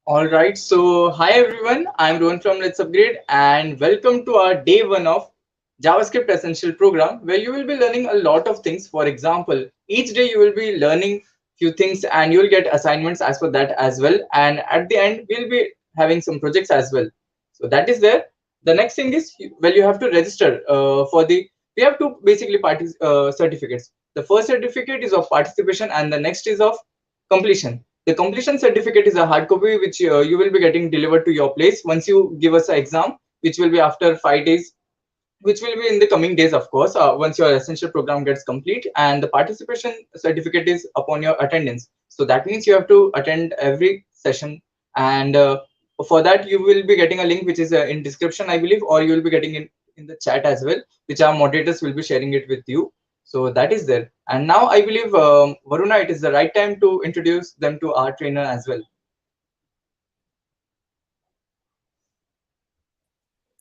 All right, so hi everyone, I'm Rohan from LetsUpgrade and welcome to our day one of JavaScript Essential program where you will be learning a lot of things. For example, each day you will be learning few things and you will get assignments as for that as well. And at the end, we'll be having some projects as well. So that is there. The next thing is, well, you have to register we have two basically certificates. The first certificate is of participation and the next is of completion. The completion certificate is a hard copy which you will be getting delivered to your place once you give us an exam, which will be after 5 days, which will be in the coming days, of course, once your essential program gets complete. And the participation certificate is upon your attendance. So that means you have to attend every session. And for that, you will be getting a link which is in description, I believe, or you will be getting in the chat as well, which our moderators will be sharing it with you. So that is there. And now I believe, Varuna, it is the right time to introduce them to our trainer as well.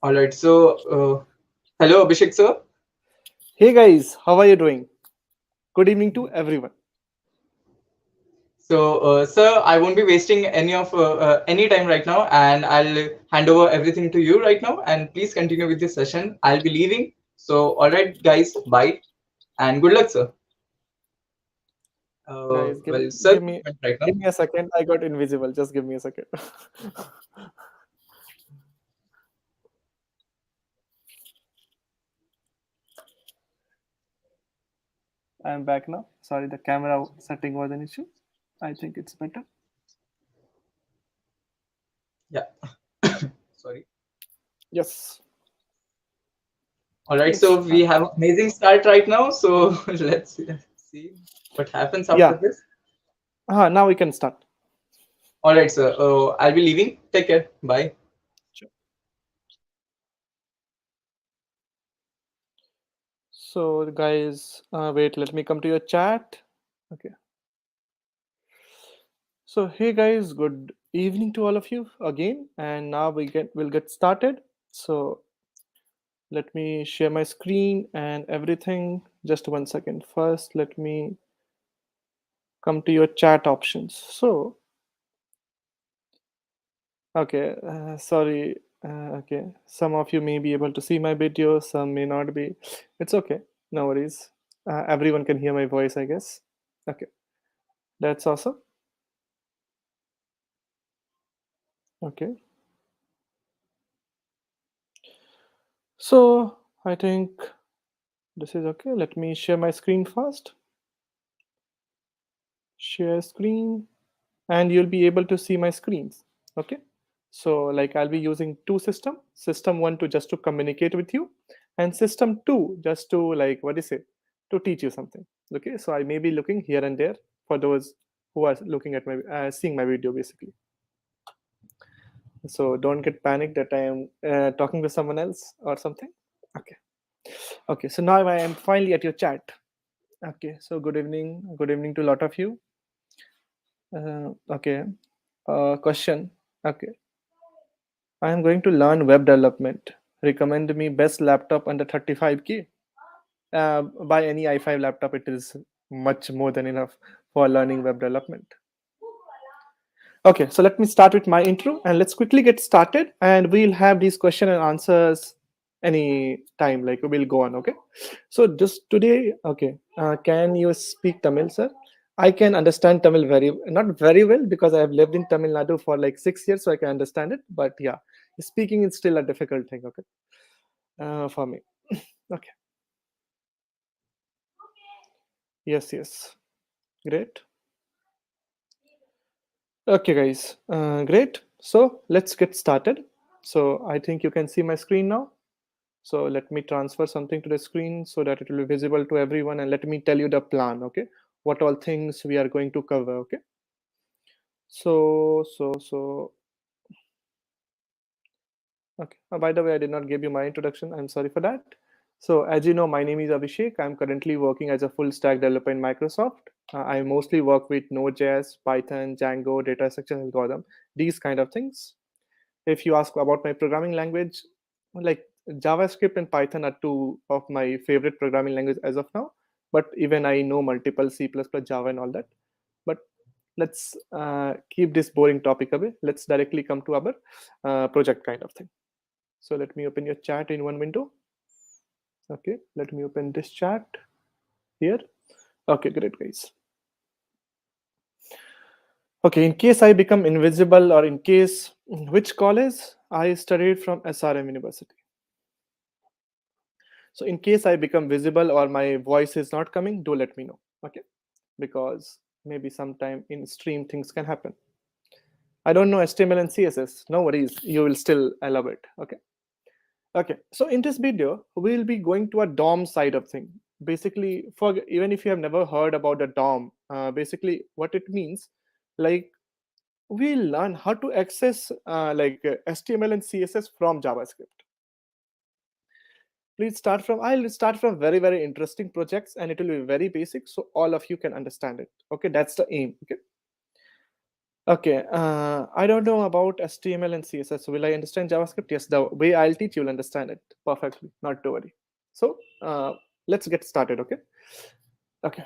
All right. So, hello, Abhishek, sir. Hey guys, how are you doing? Good evening to everyone. So, sir, I won't be wasting any time right now, and I'll hand over everything to you right now. And please continue with this session. I'll be leaving. So, all right, guys, bye, and good luck, sir. Guys, give Well, sir, give me right now. give me a second. I got invisible. Just give me a second. I'm back now. Sorry, the camera setting was an issue. I think it's better. Yeah. Sorry. Yes. All right. Yes. So we have amazing start right now. So let's see what happens after Yeah. this. Now we can start. All right, sir. I'll be leaving. Take care. Bye. Sure. So guys, wait. Let me come to your chat. Okay. So hey guys, good evening to all of you again. And now we'll get started. So let me share my screen and everything. Just one second. First, let me come to your chat options. So, okay, sorry. Okay, some of you may be able to see my video, some may not be. It's okay, no worries. Everyone can hear my voice, I guess. Okay, that's awesome. Okay, so I think this is okay. Let me share my screen first. Share screen, and you'll be able to see my screens. Okay, so like I'll be using two system one to just to communicate with you, and system two just to like what is it, to teach you something. Okay, so I may be looking here and there for those who are looking at my seeing my video basically. So don't get panicked that I am talking to someone else or something. Okay, okay, so now I am finally at your chat. Okay, so good evening to a lot of you. Okay, question. Okay, I am going to learn web development. Recommend me best laptop under 35K. Buy any i5 laptop, it is much more than enough for learning web development. Okay, so let me start with my intro and let's quickly get started and we'll have these question and answers any time, like we'll go on. Okay, so just today, okay, can you speak Tamil, sir? I can understand Tamil not very well because I have lived in Tamil Nadu for like 6 years, so I can understand it. But yeah, speaking is still a difficult thing. Okay, for me. Okay. Yes. Yes. Great. Okay, guys. Great. So let's get started. So I think you can see my screen now. So let me transfer something to the screen so that it will be visible to everyone. And let me tell you the plan. Okay, what all things we are going to cover. Okay. So. Okay. By the way, I did not give you my introduction. I'm sorry for that. So, as you know, my name is Abhishek. I'm currently working as a full stack developer in Microsoft. I mostly work with Node.js, Python, Django, data structure algorithm, these kind of things. If you ask about my programming language, like JavaScript and Python are two of my favorite programming language as of now. But even I know multiple C++, Java, and all that. But let's keep this boring topic away. Let's directly come to our project kind of thing. So let me open your chat in one window. Okay, let me open this chat here. Okay, great, guys. Okay, in case I become invisible, or in case which college I studied from SRM University. So in case I become visible or my voice is not coming, do let me know. Okay, because maybe sometime in stream things can happen. I don't know HTML and CSS. No worries, you will still love it. Okay. Okay. So in this video, we'll be going to a DOM side of thing. Basically, for even if you have never heard about the DOM, basically what it means, like we learn how to access HTML and CSS from JavaScript. I'll start from very interesting projects, and it will be very basic, so all of you can understand it. Okay, that's the aim. Okay. Okay, I don't know about HTML and CSS. Will I understand JavaScript? Yes, the way I'll teach, you'll understand it perfectly. Not to worry. So let's get started. Okay. Okay.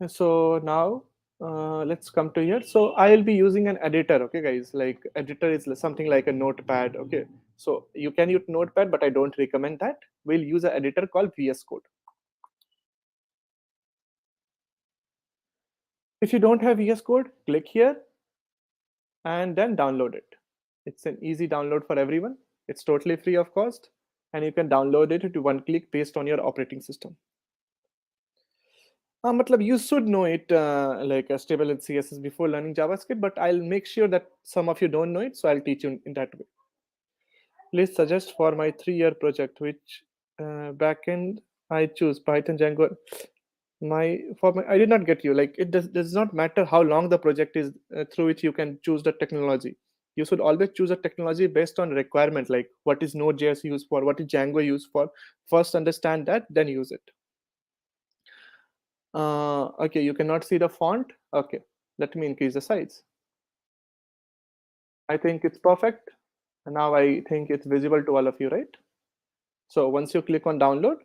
So now let's come to here. So I'll be using an editor. Okay, guys. Like editor is something like a notepad. Okay. So you can use notepad, but I don't recommend that. We'll use an editor called VS Code. If you don't have VS Code, click here and then download it. It's an easy download for everyone. It's totally free of cost, and you can download it to one click based on your operating system. Matlab, you should know it like HTML and CSS before learning JavaScript, but I'll make sure that some of you don't know it, so I'll teach you in that way. Please suggest for my 3-year project which backend I choose, Python, Django. I did not get you. Like it does not matter how long the project is through which you can choose the technology. You should always choose a technology based on requirement, like what is Node.js used for, what is Django used for. First understand that, then use it. Okay, you cannot see the font. Okay, let me increase the size. I think it's perfect. And now I think it's visible to all of you, right? So once you click on download,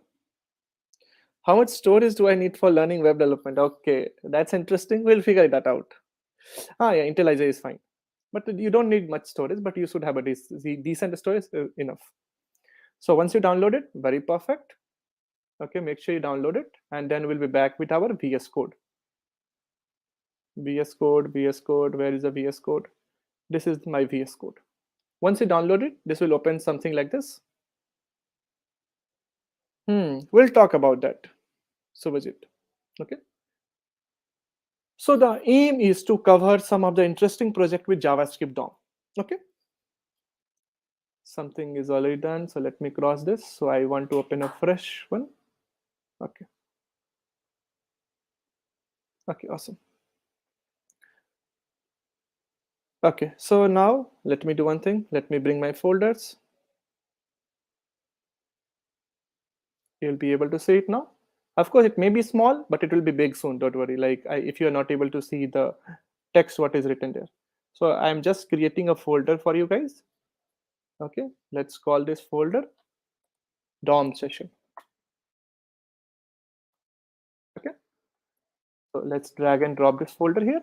how much storage do I need for learning web development? Okay, that's interesting. We'll figure that out. Yeah, IntelliJ is fine. But you don't need much storage, but you should have a decent storage enough. So once you download it, very perfect. Okay, make sure you download it, and then we'll be back with our VS Code. VS Code, VS Code, where is the VS Code? This is my VS Code. Once you download it, this will open something like this. We'll talk about that, Subhajit. Okay. So the aim is to cover some of the interesting project with JavaScript DOM. Okay. Something is already done, so let me cross this. So I want to open a fresh one. Okay. Okay, awesome. Okay, so now let me do one thing. Let me bring my folders. You'll be able to see it now. Of course, it may be small, but it will be big soon. Don't worry. Like if you are not able to see the text, what is written there. So I'm just creating a folder for you guys. Okay, let's call this folder DOM session. Okay, so let's drag and drop this folder here.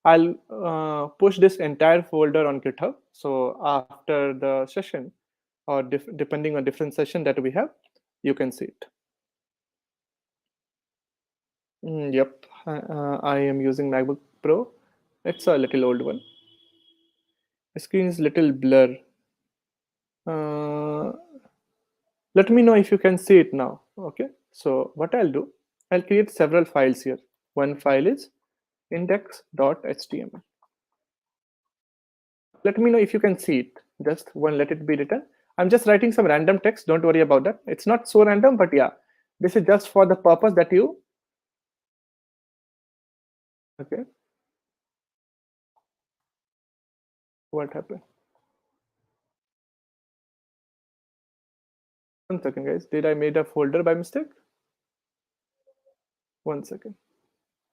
I'll push this entire folder on GitHub. So after the session, or depending on different session that we have, you can see it. Yep, I am using MacBook Pro. It's a little old one. The screen is little blur. Let me know if you can see it now. Okay, so what I'll do, I'll create several files here. One file is index.html. Let me know if you can see it. Just one, let it be written. I'm just writing some random text. Don't worry about that. It's not so random, but yeah, this is just for the purpose that you. Okay. What happened? One second, guys. Did I made a folder by mistake? One second.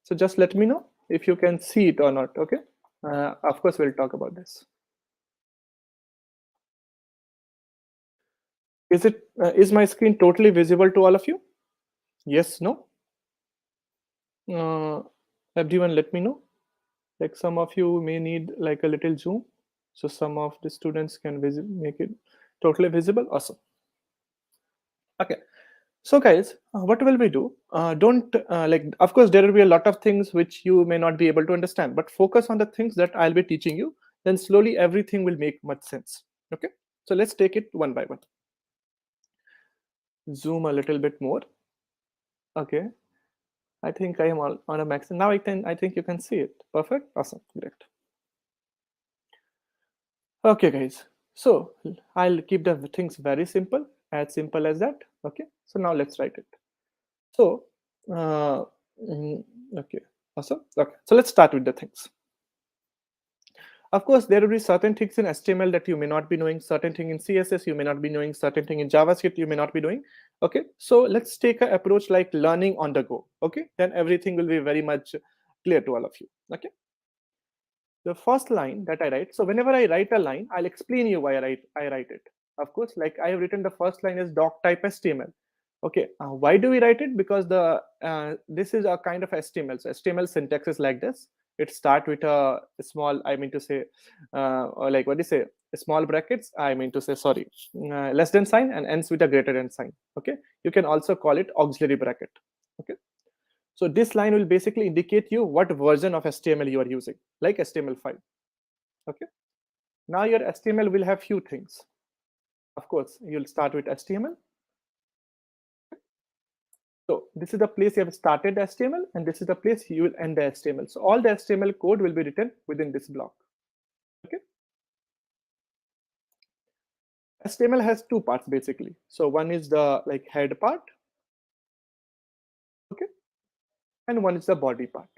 So just let me know if you can see it or not. Okay. Of course, we'll talk about this. Is my screen totally visible to all of you? Yes, no? Everyone, let me know. Like some of you may need like a little zoom, so some of the students can make it totally visible. Awesome. Okay, so guys, what will we do? Don't like, of course there will be a lot of things which you may not be able to understand, but focus on the things that I'll be teaching you, then slowly everything will make much sense. Okay, so let's take it one by one. Zoom a little bit more. Okay, I think I am on a max. Now I think you can see it. Perfect. Awesome. Great. Okay, guys. So I'll keep the things very simple, as simple as that. Okay. So now let's write it. So, uh, mm, okay. Awesome. Okay. So let's start with the things. Of course, there will be certain things in HTML that you may not be knowing, certain thing in CSS you may not be knowing, certain thing in JavaScript you may not be doing. Okay, so let's take an approach like learning on the go. Okay, then everything will be very much clear to all of you. Okay, the first line that I write. So whenever I write a line, I'll explain you why I write it. Of course, like I have written the first line is doc type HTML. Okay, why do we write it? Because the this is a kind of HTML. So HTML syntax is like this. It start with a small, I mean to say, or like what do you say? Small brackets. I mean to say, sorry, less than sign, and ends with a greater than sign. Okay, you can also call it auxiliary bracket. Okay, so this line will basically indicate you what version of HTML you are using, like HTML5. Okay, now your HTML will have few things. Of course, you'll start with HTML. So this is the place you have started the HTML, and this is the place you will end the HTML. So all the HTML code will be written within this block. Okay. HTML has two parts basically. So one is the like head part, okay, and one is the body part.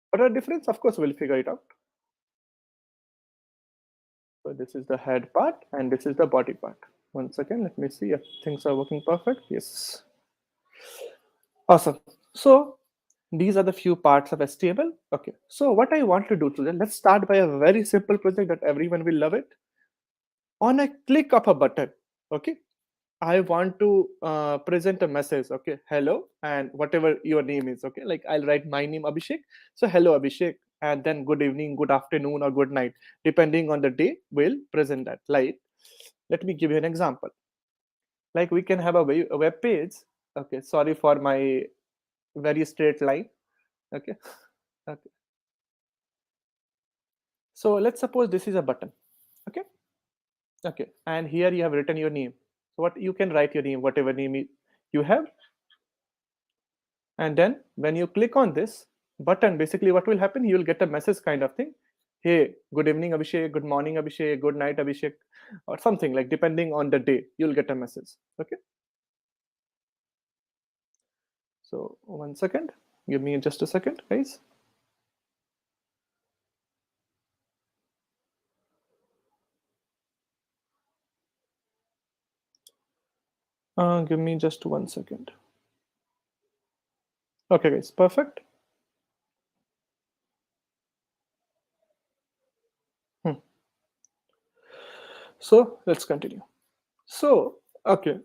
What are the difference? Of course, we'll figure it out. So this is the head part, and this is the body part. One second, let me see if things are working perfect. Yes. Awesome. So these are the few parts of HTML. Okay. So what I want to do today, let's start by a very simple project that everyone will love it. On a click of a button, okay, I want to present a message. Okay, hello, and whatever your name is. Okay, like I'll write my name Abhishek. So hello Abhishek, and then good evening, good afternoon, or good night, depending on the day. We'll present that. Like, let me give you an example. Like we can have a web page. Okay, sorry for my very straight line. Okay, okay. So let's suppose this is a button. Okay, okay, and here you have written your name. So what you can write your name, whatever name you have. And then when you click on this button, basically what will happen, you will get a message kind of thing. Hey, good evening Abhishek, good morning Abhishek, good night Abhishek, or something like, depending on the day you'll get a message. Okay, so one second, give me just a second guys. Give me just 1 second. Okay guys, perfect. So let's continue. So okay,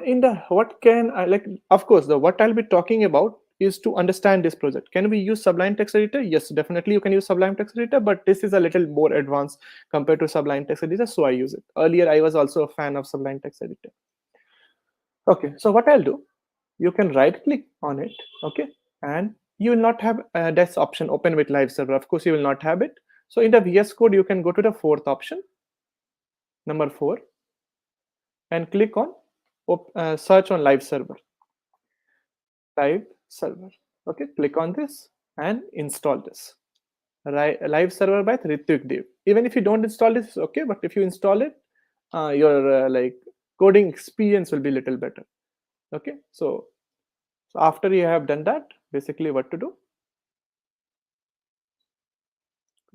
in the what can I like, of course the what I'll be talking about is to understand this project. Can we use Sublime Text Editor? Yes, definitely you can use Sublime Text Editor, but this is a little more advanced compared to Sublime Text Editor, so I use it. Earlier I was also a fan of Sublime Text Editor. Okay, so what I'll do, you can right click on it. Okay, and you will not have this option open with live server. Of course you will not have it. So in the VS Code you can go to the fourth option, number 4, and click on search on live server. Live server. Okay, click on this and install this. Live server by Ritvik Dev. Even if you don't install this, okay, but if you install it, your like coding experience will be a little better. Okay, so after you have done that, basically what to do?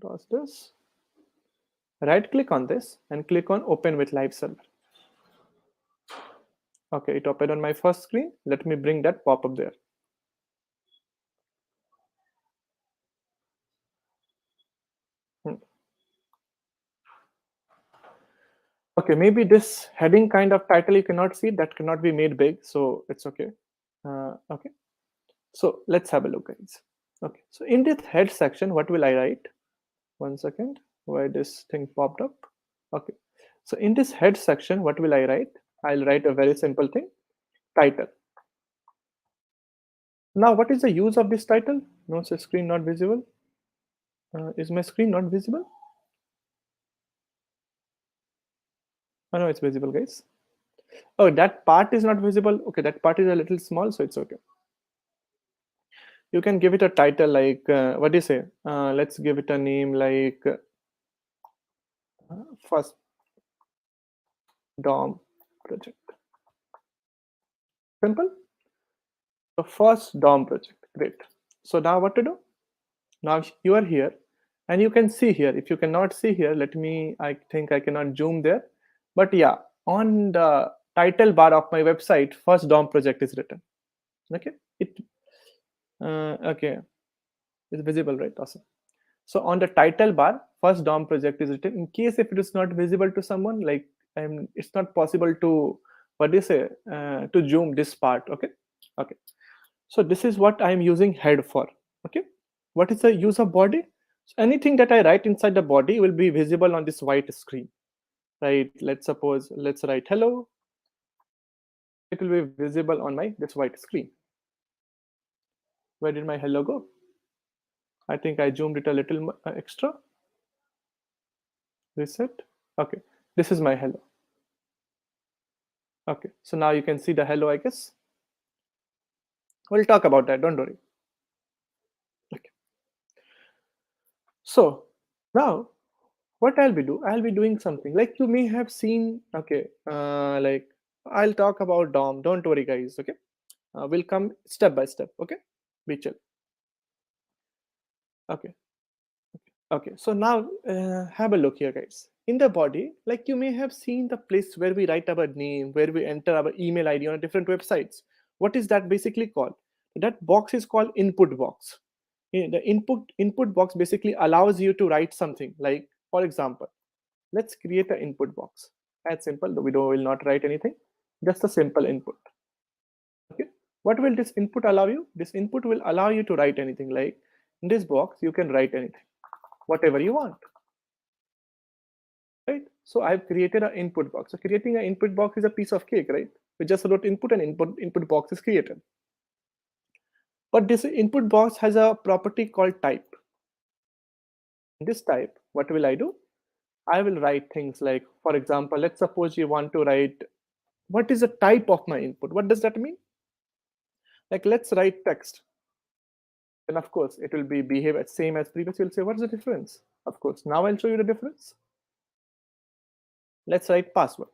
Cross this. Right click on this and click on open with live server. Okay, it opened on my first screen. Let me bring that pop-up there. Okay, maybe this heading kind of title you cannot see, that cannot be made big, so it's okay. Okay, so let's have a look guys. Okay, so in this head section, what will I write? 1 second, why this thing popped up? Okay, so in this head section, what will I write? I'll write a very simple thing, title. Now, what is the use of this title? No, so screen not visible. Is my screen not visible? Oh, no, it's visible, guys. Oh, that part is not visible. Okay, that part is a little small, so it's okay. You can give it a title like, what do you say? Let's give it a name like first DOM project. Simple. The first DOM project. Great. So now what to do? Now you are here and you can see here. If you cannot see here, let me, I think I cannot zoom there. But yeah, on the title bar of my website, first DOM project is written. Okay. Okay. It's visible, right? Awesome. So on the title bar, first DOM project is written. In case if it is not visible to someone, like it's not possible to, what do you say, to zoom this part. Okay. Okay. So this is what I'm using head for. Okay. What is the use of body? So anything that I write inside the body will be visible on this white screen, right? Let's suppose, let's write hello. It will be visible on my this white screen. Where did my hello go? I think I zoomed it a little extra. Reset. Okay. This is my hello. Okay. So now you can see the hello, I guess. We'll talk about that. Don't worry. Okay. So now what I'll be doing something like you may have seen. Okay, like I'll talk about DOM. Don't worry, guys. Okay, we'll come step by step. Okay, be chill. Okay, okay. So now have a look here, guys. In the body, like you may have seen the place where we write our name, where we enter our email ID on different websites. What is that basically called? That box is called input box. The input box basically allows you to write something like, for example, let's create an input box. As simple, we will not write anything, just a simple input. Okay, what will this input allow you? This input will allow you to write anything. Like in this box you can write anything, whatever you want, right? So I've created an input box. So creating an input box is a piece of cake, right? We just wrote input and input box is created. But this input box has a property called type. In this type, what will I do? I will write things like, for example, let's suppose you want to write, what is the type of my input? What does that mean? Like, let's write text. And of course, it will be behave as same as previous. You'll say, what's the difference? Of course, now I'll show you the difference. Let's write password.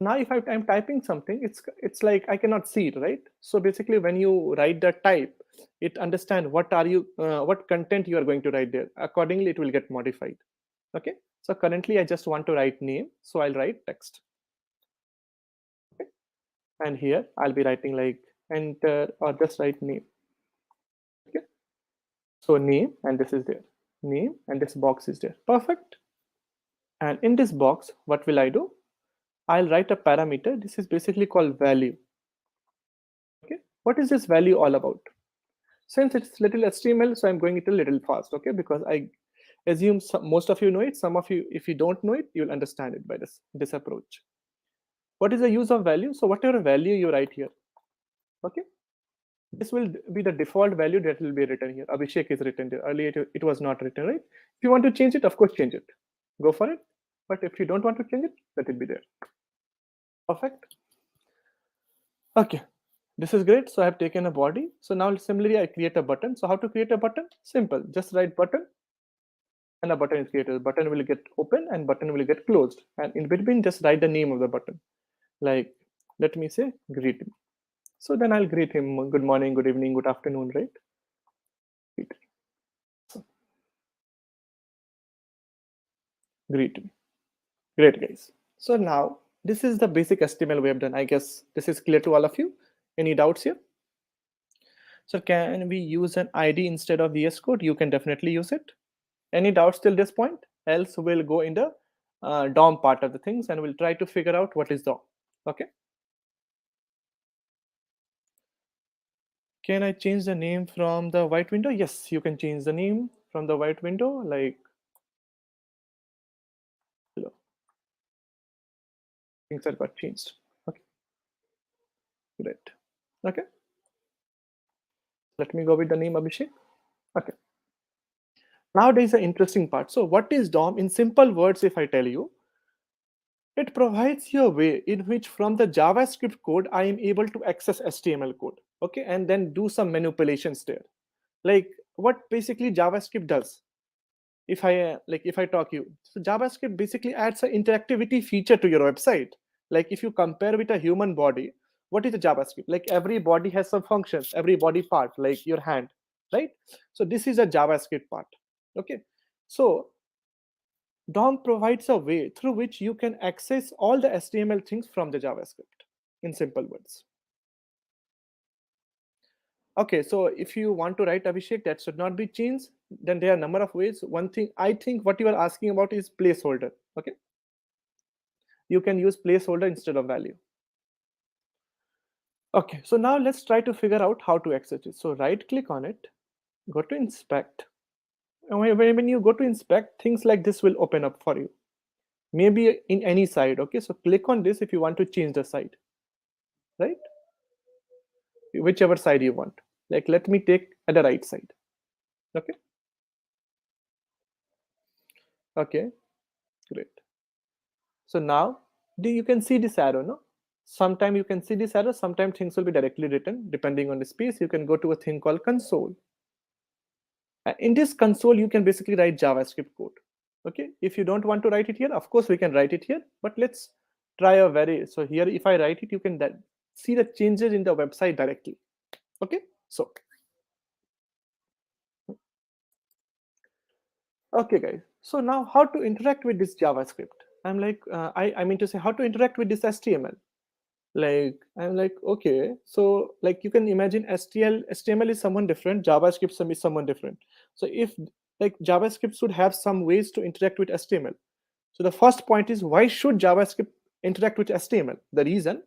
Now, if I'm typing something, it's like I cannot see it, right? So basically, when you write the type, it understand what content you are going to write there. Accordingly, it will get modified. Okay. So currently, I just want to write name, so I'll write text. Okay. And here I'll be writing like enter or just write name. Okay. So name and this is there. Name and this box is there. Perfect. And in this box, what will I do? I'll write a parameter. This is basically called value. Okay. What is this value all about? Since it's little HTML, so I'm going it a little fast. Okay. Because I assume most of you know it. Some of you, if you don't know it, you'll understand it by this approach. What is the use of value? So whatever value you write here, okay, this will be the default value that will be written here. Abhishek is written there. Earlier it was not written, right? If you want to change it, of course, change it. Go for it. But if you don't want to change it, let it be there. Perfect. Okay, this is great. So I have taken a body. So now similarly, I create a button. So how to create a button? Simple. Just write button and a button is created. Button will get open and button will get closed. And in between, just write the name of the button. Like, let me say, greet me. So then I'll greet him. Good morning, good evening, good afternoon, right? Greet. So, greet me. Great, guys. So now this is the basic HTML we have done. I guess this is clear to all of you. Any doubts here? So can we use an ID instead of VS Code? You can definitely use it. Any doubts till this point? Else we'll go in the DOM part of the things and we'll try to figure out what is DOM. Okay. Can I change the name from the white window? Yes, you can change the name from the white window, like hello. Things that got changed. Okay, great. Okay, let me go with the name Abhishek. Okay. Now there's an interesting part. So what is DOM? In simple words, if I tell you, it provides you a way in which from the JavaScript code, I am able to access HTML code. Okay, and then do some manipulations there. Like what basically JavaScript does. If I talk you, so JavaScript basically adds an interactivity feature to your website. Like if you compare with a human body, what is the JavaScript? Like every body has some functions, every body part, like your hand, right? So this is a JavaScript part. Okay, so DOM provides a way through which you can access all the HTML things from the JavaScript, in simple words. Okay, so if you want to write Abhishek, that should not be changed, then there are a number of ways. One thing, I think what you are asking about is placeholder. Okay, you can use placeholder instead of value. Okay, so now let's try to figure out how to access it. So right click on it, go to inspect. And when you go to inspect, things like this will open up for you. Maybe in any side. Okay, so click on this if you want to change the side, right? Whichever side you want. Like let me take at the right side. Okay. Okay, great. So now you can see this arrow, no? Sometime you can see this arrow, sometimes things will be directly written. Depending on the space, you can go to a thing called console. In this console, you can basically write JavaScript code. Okay, if you don't want to write it here, of course we can write it here, but let's try a very, so here if I write it, you can see the changes in the website directly. Okay, so okay guys, so now how to interact with this JavaScript? I'm like, I mean to say how to interact with this HTML. Like I'm like, okay, so like you can imagine HTML is someone different, JavaScript is someone different. So if like JavaScript should have some ways to interact with HTML. So the first point is, why should JavaScript interact with HTML? The reason,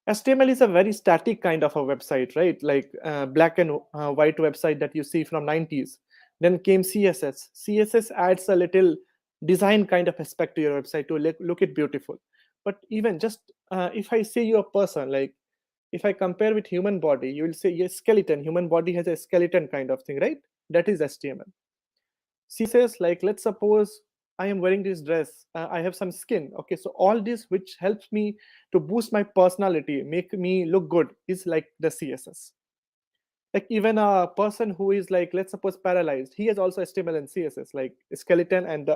HTML is a very static kind of a website, right? Like black and white website that you see from 90s. Then came CSS. CSS adds a little design kind of aspect to your website to look it beautiful. But even just if I say you're a person, like if I compare with human body, you will say yes, skeleton. Human body has a skeleton kind of thing, right? That is HTML. CSS, like let's suppose I am wearing this dress, I have some skin. Okay, so all this which helps me to boost my personality, make me look good, is like the CSS. Like even a person who is like, let's suppose paralyzed, he has also HTML and CSS, like skeleton and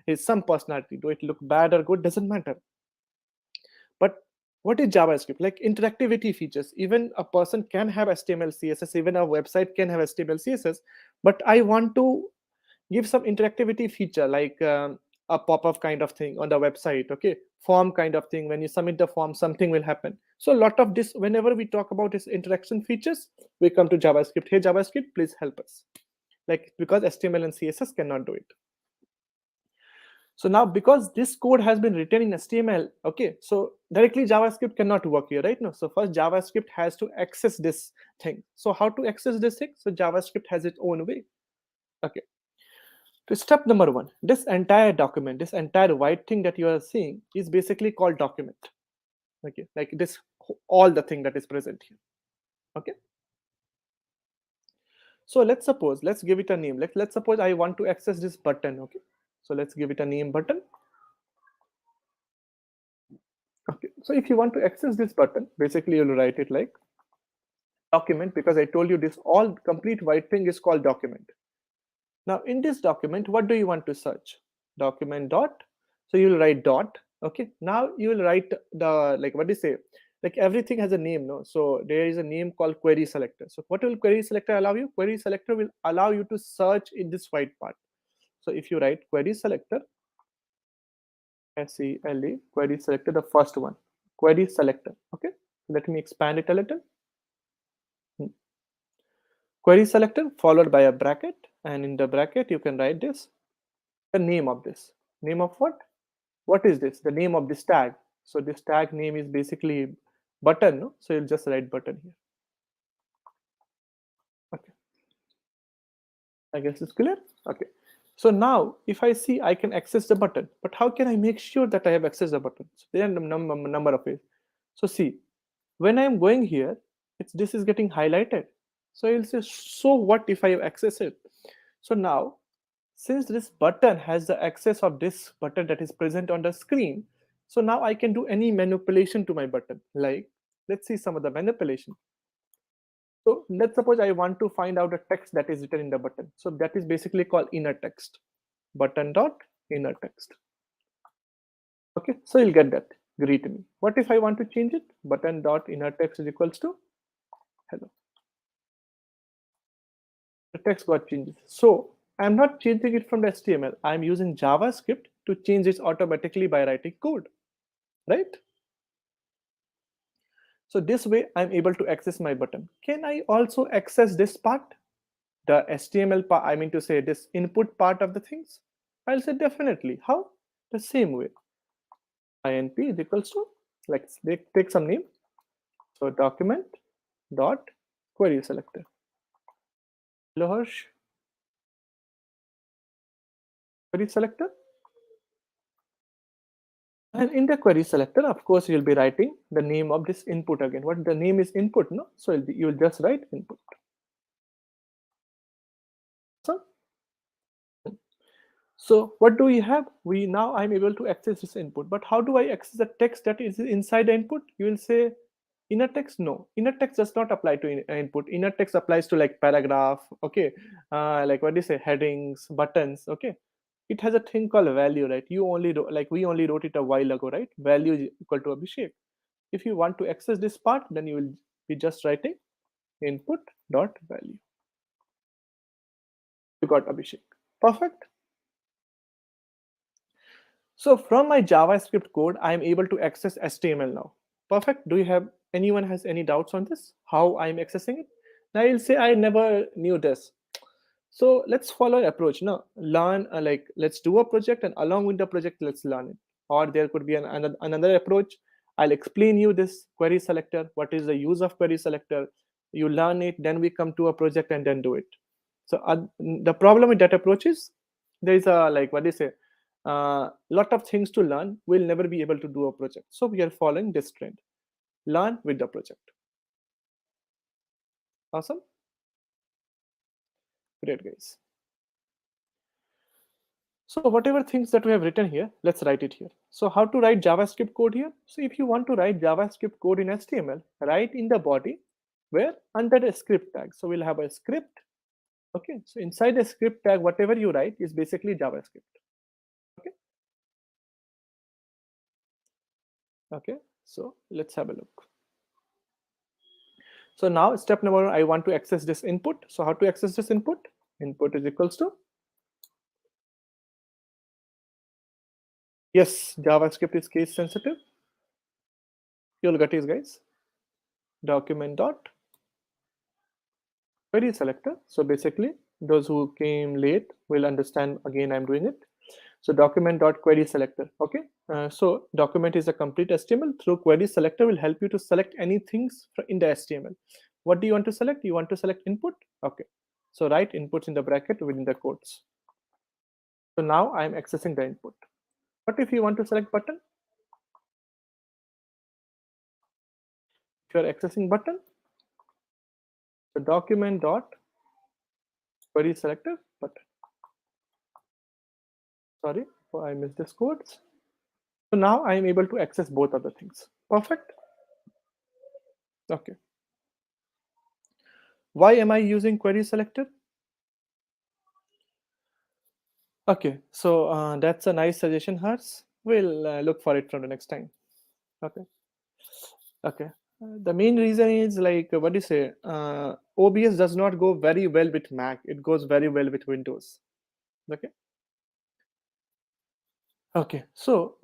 his some personality. Do it look bad or good, doesn't matter. But what is JavaScript? Like interactivity features. Even a person can have HTML, CSS, even a website can have HTML, CSS, but I want to give some interactivity feature like a pop-up kind of thing on the website. Okay, form kind of thing. When you submit the form, something will happen. So a lot of this, whenever we talk about this interaction features, we come to JavaScript. Hey JavaScript, please help us, like because HTML and CSS cannot do it. So now because this code has been written in HTML, okay, so directly JavaScript cannot work here, right? No, so first JavaScript has to access this thing. So how to access this thing? So JavaScript has its own way. Okay, so step number one, this entire document, this entire white thing that you are seeing is basically called document. Okay, like this, all the thing that is present here. Okay. So let's give it a name. Let's suppose I want to access this button. Okay. So let's give it a name button. Okay. So if you want to access this button, basically you'll write it like document, because I told you this all complete white thing is called document. Now in this document, what do you want to search? Document dot. So you'll write dot. Okay. Now you will write the, like what do you say? Like everything has a name, no? So there is a name called query selector. So what will query selector allow you? Query selector will allow you to search in this white part. So if you write query selector, SELE, query selector, the first one, query selector. Okay. Let me expand it a little. Query selector followed by a bracket, and in the bracket you can write this, the name of this. Name of what? What is this? The name of this tag. So this tag name is basically button, no? So you'll just write button here. I guess it's clear. Okay. So now if I see I can access the button, but how can I make sure that I have accessed the button? So there are number of ways. So see, when I'm going here, this is getting highlighted. So you'll say, so what if I access it? So now, since this button has the access of this button that is present on the screen, so now I can do any manipulation to my button. Like, let's see some of the manipulation. So let's suppose I want to find out a text that is written in the button. So that is basically called inner text. Button dot inner text. Okay, so you'll get that. Greet me. What if I want to change it? Button dot inner text is equals to hello. The text got changes. So I'm not changing it from the HTML. I'm using JavaScript to change this automatically by writing code, right? So this way I'm able to access my button. Can I also access this part? The HTML part, I mean to say this input part of the things? I'll say definitely. How? The same way. INP is equals to, let's take some name. So document dot query selector. Hello Harsh. Query selector. And in the query selector, of course, you'll be writing the name of this input again. What the name is input, no? So you will just write input. So what do we have? Now I'm able to access this input, but how do I access the text that is inside the input? You will say inner text. No, inner text does not apply to input. Inner text applies to like paragraph, okay, like what do you say, headings, buttons, okay. It has a thing called value, right? You only like we only wrote it a while ago, right? Value is equal to Abhishek. If you want to access this part, then you will be just writing input dot value. You got Abhishek. Perfect. So from my JavaScript code, I am able to access HTML now. Perfect. Do you have anyone has any doubts on this? How I'm accessing it? Now I'll say I never knew this. So let's follow an approach. Now learn like let's do a project and along with the project let's learn it. Or there could be another approach. I'll explain you this query selector. What is the use of query selector? You learn it, then we come to a project and then do it. So the problem with that approach is there is a like what do you say lot of things to learn. We'll never be able to do a project. So we are following this trend. Learn with the project. Awesome. Great, guys. So whatever things that we have written here, let's write it here. So how to write JavaScript code here? So if you want to write JavaScript code in HTML, write in the body where under the script tag. So we'll have a script. Okay. So inside the script tag, whatever you write is basically JavaScript. Okay. Okay. So let's have a look. So now step number one, I want to access this input. So how to access this input? Input is equals to, yes, JavaScript is case sensitive. You'll get it, guys. Document dot query selector. So basically, those who came late will understand. Again, I'm doing it. So document dot query selector. Okay. So document is a complete HTML. Through query selector will help you to select anything in the HTML. What do you want to select? You want to select input. Okay. So write inputs in the bracket within the quotes. So now I'm accessing the input. But if you want to select button, if you're accessing button, the document dot query selector button. Sorry, I missed this code. So now I am able to access both of the things. Perfect. Okay. Why am I using query selector? Okay, so that's a nice suggestion, Hers. We'll look for it from the next time. Okay. Okay. The main reason is like what do you say? OBS does not go very well with Mac. It goes very well with Windows. Okay. Okay. So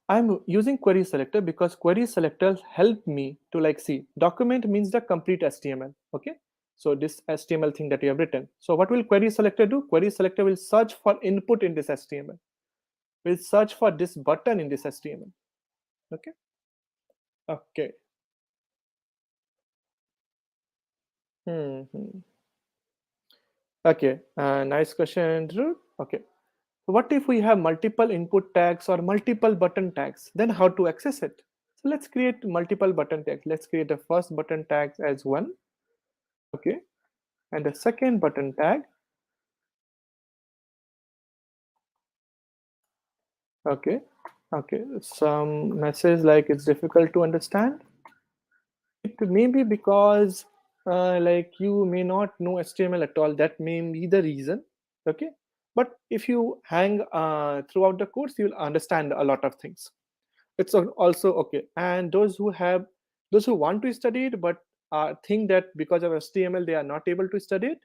I'm using query selector because query selectors help me to like see document means the complete HTML. Okay. So this HTML thing that you have written. So what will query selector do? Query selector will search for input in this HTML. Will search for this button in this HTML. Okay. Okay. Hmm. Okay, nice question, Dhruv. Okay, what if we have multiple input tags or multiple button tags? Then how to access it? So let's create multiple button tags. Let's create the first button tag as one. Okay, and the second button tag. Okay, okay. Some message like it's difficult to understand. It may be because like you may not know HTML at all. That may be the reason. Okay, but if you hang throughout the course, you'll understand a lot of things. It's also okay. And those who want to study it but think that because of HTML they are not able to study it,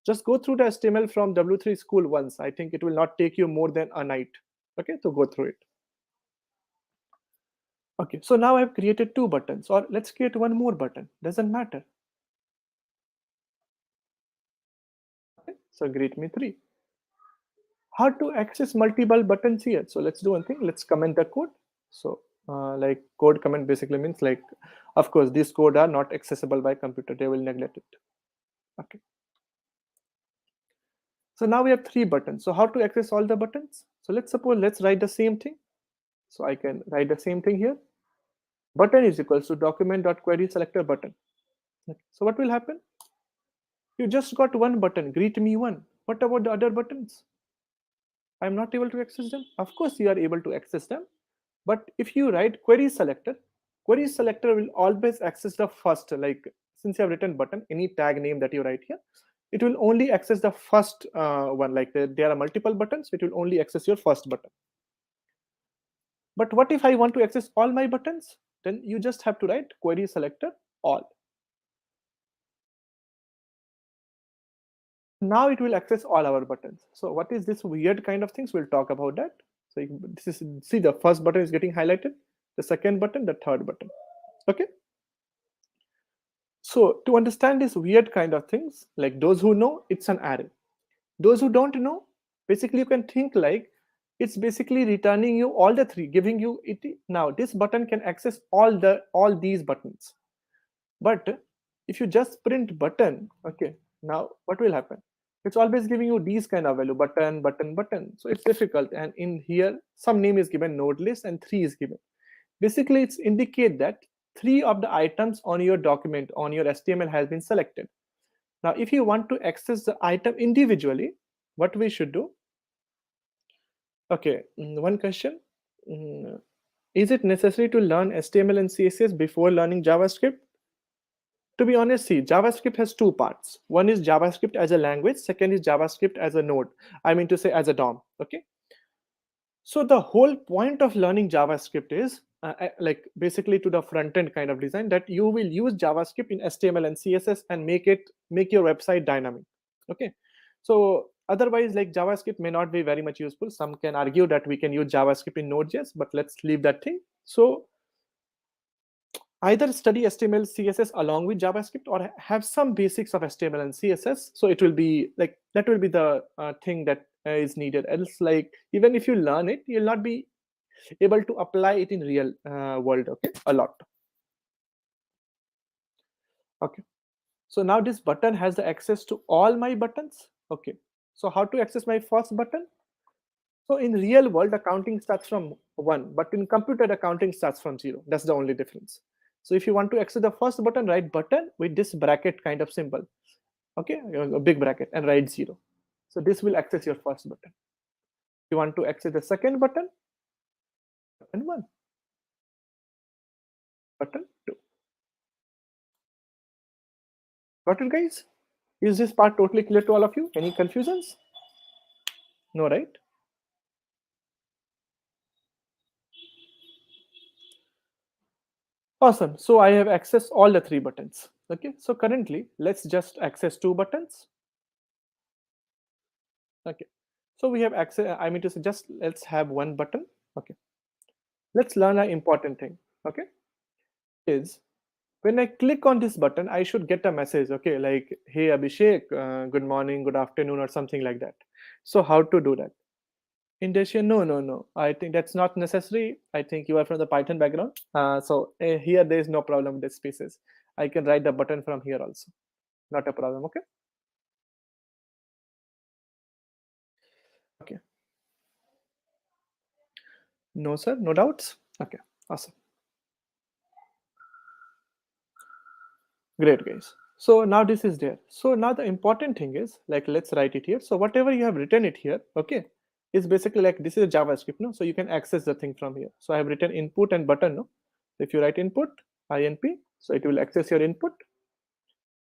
just go through the HTML from W3 school once. I think it will not take you more than a night. Okay, to go through it. Okay, so now I've created two buttons, or let's create one more button. Doesn't matter. Okay, so greet me three. How to access multiple buttons here? So let's do one thing. Let's comment the code. So like code comment basically means like, of course, these code are not accessible by computer. They will neglect it. Okay. So now we have three buttons. So how to access all the buttons? So let's write the same thing. So I can write the same thing here. Button is equals to document.query selector button. Okay. So what will happen? You just got one button, greet me one. What about the other buttons? I'm not able to access them. Of course, you are able to access them. But if you write query selector will always access the first, like since you have written button, any tag name that you write here, it will only access the first one. Like there are multiple buttons, it will only access your first button. But what if I want to access all my buttons? Then you just have to write query selector all. Now it will access all our buttons. So what is this weird kind of things? We'll talk about that. So this is, see, the first button is getting highlighted, the second button, the third button. Okay. So to understand this weird kind of things, like those who know, it's an array. Those who don't know, basically you can think like it's basically returning you all the three, giving you it. Now this button can access all these buttons. But if you just print button, okay, now what will happen? It's always giving you these kind of value, button, button, button. So it's difficult. And in here, some name is given, node list, and three is given. Basically, it's indicate that three of the items on your document, on your HTML has been selected. Now, if you want to access the item individually, what we should do? Okay, one question. Is it necessary to learn HTML and CSS before learning JavaScript? To be honest, see, JavaScript has two parts. One is JavaScript as a language, second is JavaScript as a node. I mean to say as a DOM. Okay. So the whole point of learning JavaScript is like basically to the front end kind of design, that you will use JavaScript in HTML and CSS and make your website dynamic. Okay. So otherwise, like JavaScript may not be very much useful. Some can argue that we can use JavaScript in Node.js, but let's leave that thing. So either study HTML, CSS along with JavaScript, or have some basics of HTML and CSS. So it will be like that will be the thing that is needed. Else, like even if you learn it, you'll not be able to apply it in real world. Okay, a lot. Okay. So now this button has the access to all my buttons. Okay. So how to access my first button? So in real world, the counting starts from 1, but in computer, the counting starts from 0. That's the only difference. So if you want to access the first button, write button with this bracket kind of symbol. Okay, a big bracket, and write 0. So this will access your first button. If you want to access the second button, button 1, button 2. Got it, guys? Is this part totally clear to all of you? Any confusions? No, right? Awesome. So I have accessed all the 3 buttons. Okay. So currently, let's just access 2 buttons. Okay. So we have access. I mean to say, just let's have one button. Okay. Let's learn an important thing. Okay. Is when I click on this button, I should get a message. Okay. Like, hey, Abhishek, good morning, good afternoon, or something like that. So how to do that? Indentation? No, no, no. I think that's not necessary. I think you are from the Python background. So here there is no problem with the spaces. I can write the button from here also. Not a problem. Okay. No, sir, no doubts. Okay, awesome. Great, guys. So now this is there. So now the important thing is, like, let's write it here. So whatever you have written it here, okay, is basically like this is a JavaScript, no? So you can access the thing from here. So I have written input and button, no? If you write input, INP, so it will access your input.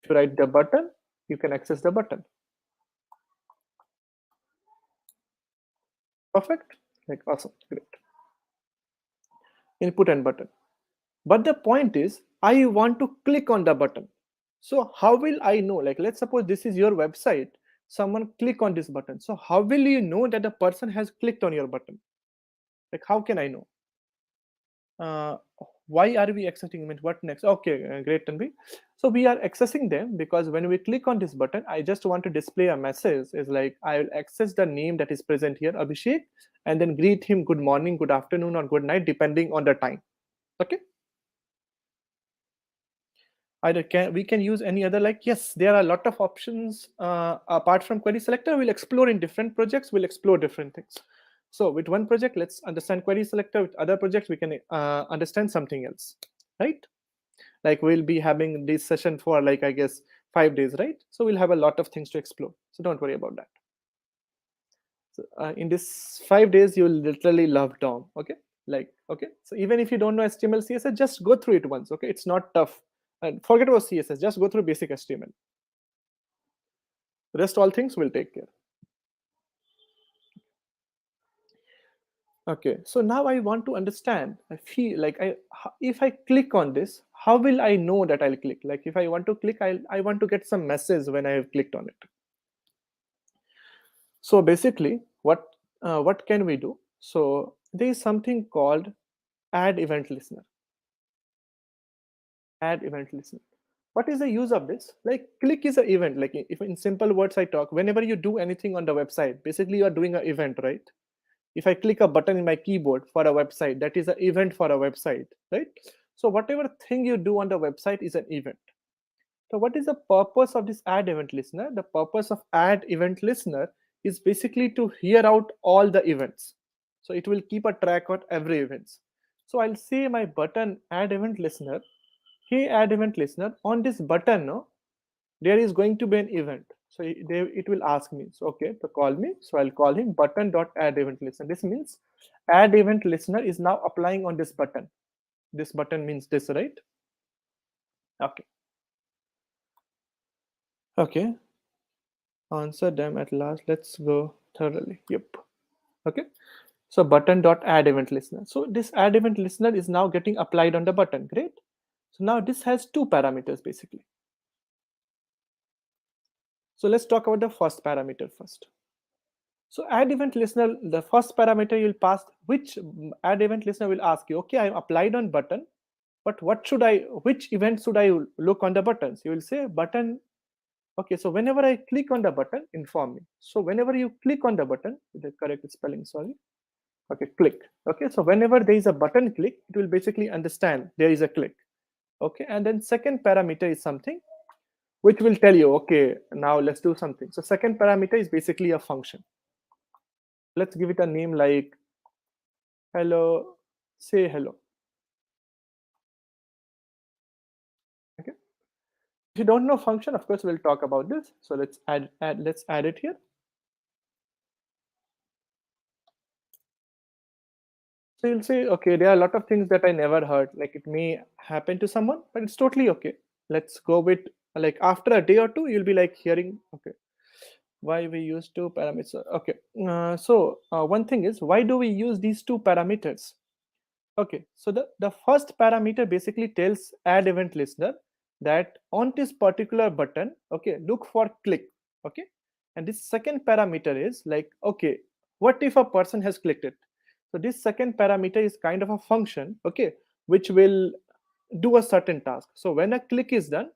If you write the button, you can access the button. Perfect. Like awesome, great. Input and button. But the point is, I want to click on the button. So how will I know? Like, let's suppose this is your website. Someone click on this button. So how will you know that the person has clicked on your button? Like, how can I know? Uh, why are we accessing them? What next? Okay, great, Tanvi. So we are accessing them because when we click on this button, I just want to display a message. Is like I will access the name that is present here, Abhishek, and then greet him good morning, good afternoon, or good night, depending on the time. Okay. Either we can use any other, like, yes, there are a lot of options apart from query selector. We'll explore in different projects, we'll explore different things. So with one project, let's understand query selector. With other projects, we can understand something else, right? Like we'll be having this session for, like, I guess 5 days, right? So we'll have a lot of things to explore, so don't worry about that. So, in this 5 days, you'll literally love DOM. Okay, like, okay, so even if you don't know HTML, CSS, just go through it once. Okay, it's not tough. And forget about CSS, just go through basic HTML. Rest all things will take care. Okay, so now I want to understand. I feel like if I click on this, how will I know that I'll click? Like if I want to click, I want to get some message when I have clicked on it. So basically, what can we do? So there is something called add event listener. Add event listener. What is the use of this? Like click is an event. Like if in simple words I talk, whenever you do anything on the website, basically you are doing an event, right? If I click a button in my keyboard for a website, that is an event for a website, right? So whatever thing you do on the website is an event. So what is the purpose of this add event listener? The purpose of add event listener is basically to hear out all the events. So it will keep a track of every events. So I'll say my button add event listener. Hey, add event listener, on this button, no, there is going to be an event. So it will ask me, so okay, to call me. So I'll call him button.add event listener. This means add event listener is now applying on this button. This button means this, right? Okay. Okay. Answer them at last. Let's go thoroughly. Yep. Okay. So button.add event listener. So this add event listener is now getting applied on the button. Great. So now this has two parameters basically. So let's talk about the first parameter first. So add event listener, the first parameter you'll pass, which add event listener will ask you, okay, I'm applied on button, but which event should I look on the buttons? You will say button. Okay, so whenever I click on the button, inform me. So whenever you click on the button, the correct spelling, sorry. Okay, click. Okay, so whenever there is a button click, it will basically understand there is a click. Okay, and then second parameter is something which will tell you, okay, now let's do something. So second parameter is basically a function. Let's give it a name like hello, say hello. Okay. If you don't know function, of course, we'll talk about this. So let's add it here. So you'll say, okay, there are a lot of things that I never heard. Like it may happen to someone, but it's totally okay. Let's go with, like, after a day or two, you'll be like hearing, okay, why we use two parameters. Okay. One thing is, why do we use these two parameters? Okay, so the first parameter basically tells add event listener that on this particular button, okay, look for click. Okay, and this second parameter is like, okay, what if a person has clicked it? So this second parameter is kind of a function, okay, which will do a certain task. So when a click is done,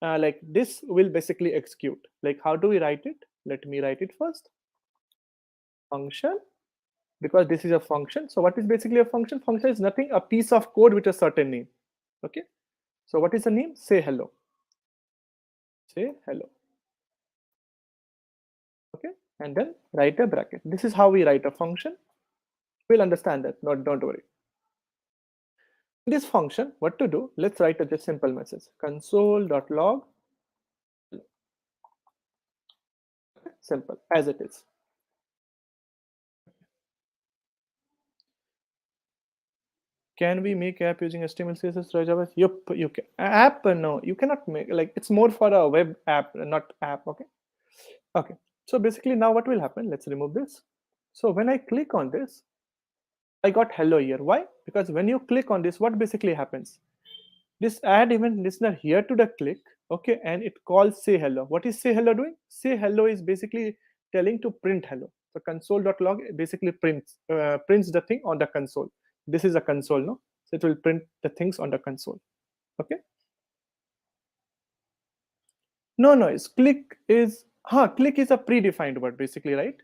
like this will basically execute. Like how do we write it? Let me write it first. Function, because this is a function. So what is basically a function? Function is nothing, a piece of code with a certain name. Okay, so what is the name? Say hello. Say hello. Okay, and then write a bracket. This is how we write a function. We'll understand that. Not don't worry. In this function, what to do? Let's write a just simple message: console.log. Simple as it is. Can we make app using HTML, CSS, Java? Yep, you can. App, no, you cannot make. Like it's more for a web app, not app. Okay. Okay. So basically, now what will happen? Let's remove this. So when I click on this, I got hello here. Why? Because when you click on this, what basically happens? This add event listener here to the click, okay, and it calls say hello. What is say hello doing? Say hello is basically telling to print hello. So console.log basically prints the thing on the console. This is a console, no? So it will print the things on the console. Okay. No, it's click is a predefined word basically, right?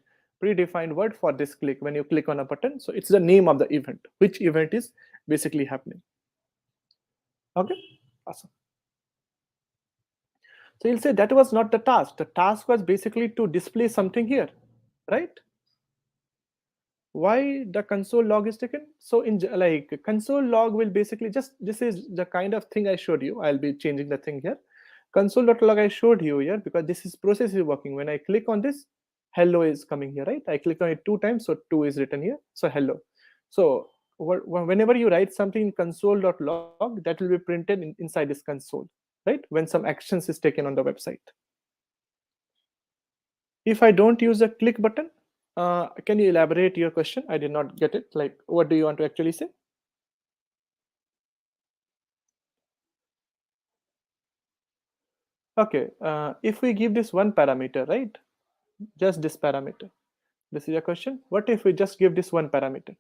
Predefined word for this click when you click on a button. So it's the name of the event, which event is basically happening. Okay, awesome. So you'll say that was not the task. The task was basically to display something here, right? Why the console log is taken? So in like console log will basically just, this is the kind of thing I showed you. I'll be changing the thing here. Console.log I showed you here because this is process is working. When I click on this, hello is coming here, right? I clicked on it 2 times, so 2 is written here. So hello. So whenever you write something in console.log, that will be printed inside this console, right? When some actions is taken on the website. If I don't use the click button, can you elaborate your question? I did not get it. Like, what do you want to actually say? Okay, if we give this one parameter, right? Just this parameter. This is your question. What if we just give this one parameter?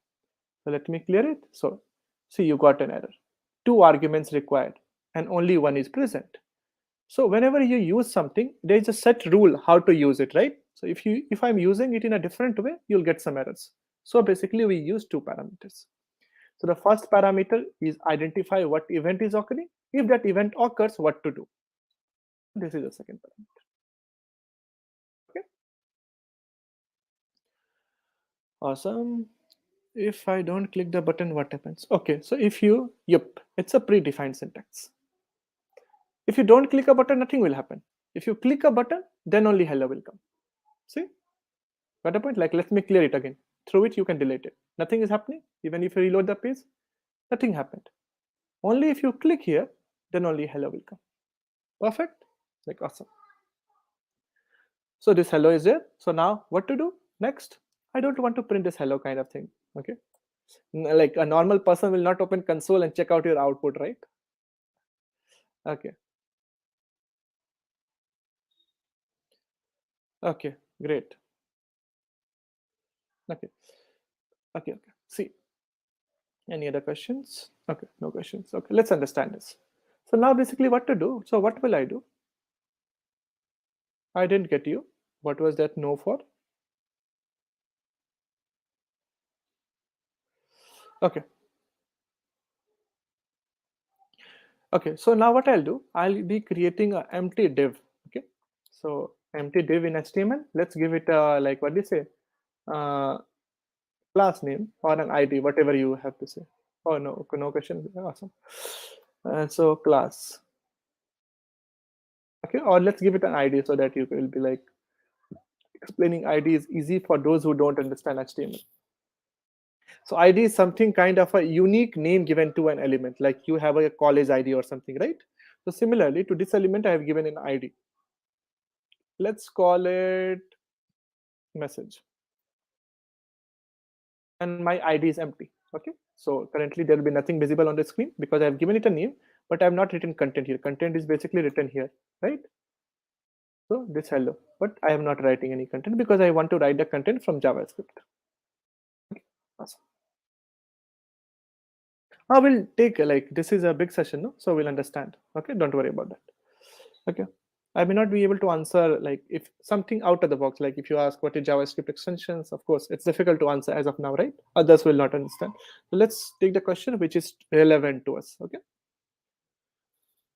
So let me clear it. So see, you got an error. 2 arguments required and only one is present. So whenever you use something, there is a set rule how to use it, right? So if I'm using it in a different way, you'll get some errors. So basically we use 2 parameters. So the first parameter is identify what event is occurring. If that event occurs, what to do. This is the second parameter. Okay. Awesome. If I don't click the button, what happens? Okay, so if you, yep, it's a predefined syntax. If you don't click a button, nothing will happen. If you click a button, then only hello will come. See? Got a point? Like, let me clear it again. Through it, you can delete it. Nothing is happening. Even if you reload the page, nothing happened. Only if you click here, then only hello will come. Perfect? Like, awesome. So this hello is there. So now what to do next? I don't want to print this hello kind of thing. Okay. Like a normal person will not open console and check out your output, right? Okay. Okay, great. Okay. Okay. See, any other questions? Okay, no questions. Okay, let's understand this. So now basically what to do? So what will I do? I didn't get you. What was that no for? Okay. Okay, so now what I'll do, I'll be creating an empty div. Okay, so empty div in HTML. Let's give it a, like, what do you say? Uh, Class name or an ID, whatever you have to say. Oh no, no question. Awesome. So class. Okay, or let's give it an ID so that you will be like, explaining ID is easy for those who don't understand HTML. So ID is something kind of a unique name given to an element, like you have a college ID or something, right? So similarly to this element, I have given an ID. Let's call it message. And my ID is empty. Okay. So currently there will be nothing visible on the screen because I have given it a name, but I have not written content here. Content is basically written here, right? So this hello, but I am not writing any content because I want to write the content from JavaScript. Okay. Awesome. I will take like, this is a big session, no? So we'll understand. Okay, don't worry about that. Okay. I may not be able to answer like if something out of the box, like if you ask what is JavaScript extensions, of course, it's difficult to answer as of now, right? Others will not understand. So let's take the question which is relevant to us. Okay.